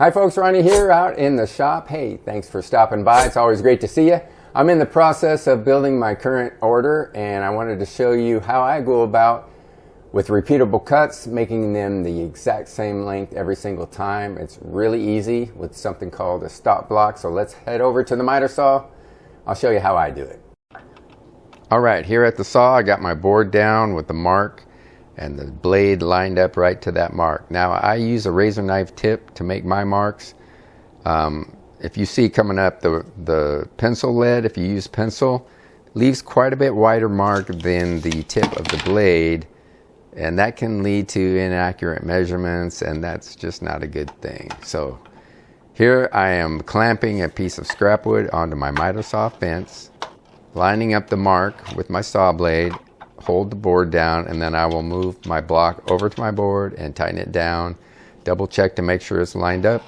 Hi folks, Ronnie here out in the shop. Hey, thanks for stopping by. It's always great to see you. I'm in the process of building my current order and I wanted to show you how I go about with repeatable cuts, making them the exact same length every single time. It's really easy with something called a stop block. So let's head over to the miter saw. I'll show you how I do it. All right, here at the saw, I got my board down with the mark and the blade lined up right to that mark. Now I use a razor knife tip to make my marks. If you see coming up the pencil lead, if you use pencil, leaves quite a bit wider mark than the tip of the blade, and that can lead to inaccurate measurements, and that's just not a good thing. So here I am clamping a piece of scrap wood onto my miter saw fence, lining up the mark with my saw blade, hold the board down, and then I will move my block over to my board and tighten it down, double check to make sure it's lined up,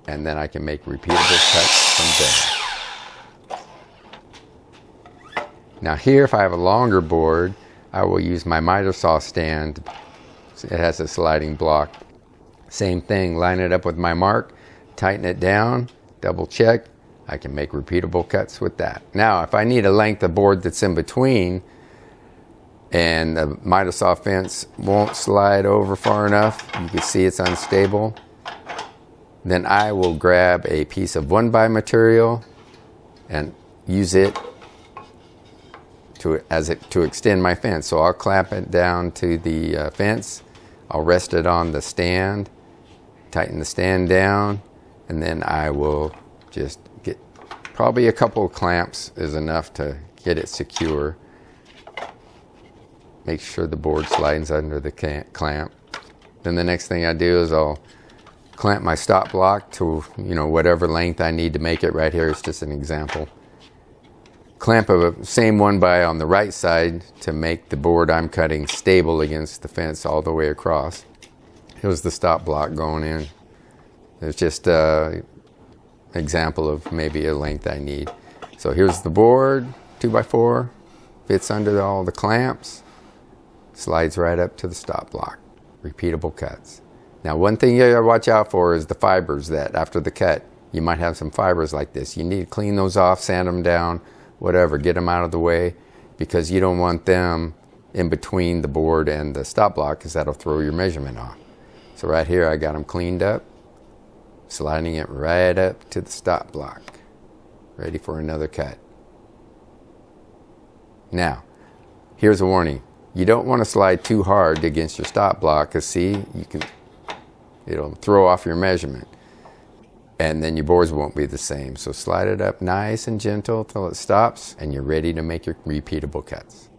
and then I can make repeatable cuts from there. Now here, if I have a longer board, I will use my miter saw stand. It has a sliding block. Same thing, line it up with my mark, tighten it down, double check. I can make repeatable cuts with that. Now if I need a length of board that's in between and the miter saw fence won't slide over far enough, you can see it's unstable, then I will grab a piece of 1x material and use it to extend my fence. So I'll clamp it down to the fence, I'll rest it on the stand, tighten the stand down, and then I will just get probably a couple of clamps is enough to get it secure. Make sure the board slides under the clamp. Then the next thing I do is I'll clamp my stop block to whatever length I need to make it. Right here is just an example. Clamp a same 1x on the right side to make the board I'm cutting stable against the fence all the way across. Here's the stop block going in. It's just an example of maybe a length I need. So here's the board, 2x4, fits under all the clamps, slides right up to the stop block. Repeatable cuts. Now one thing you gotta watch out for is the fibers that after the cut, you might have some fibers like this. You need to clean those off, sand them down, whatever, get them out of the way, because you don't want them in between the board and the stop block, because that'll throw your measurement off. So right here I got them cleaned up, sliding it right up to the stop block, ready for another cut. Now here's a warning. You don't want to slide too hard against your stop block, because see, it'll throw off your measurement and then your boards won't be the same. So slide it up nice and gentle till it stops and you're ready to make your repeatable cuts.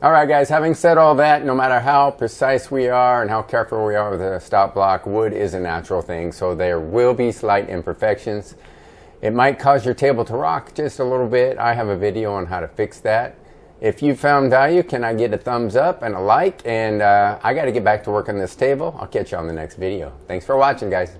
All right guys, having said all that, no matter how precise we are and how careful we are with the stop block, wood is a natural thing, so there will be slight imperfections. It might cause your table to rock just a little bit. I have a video on how to fix that. If you found value, can I get a thumbs up and a like? And I got to get back to work on this table. I'll catch you on the next video. Thanks for watching, guys.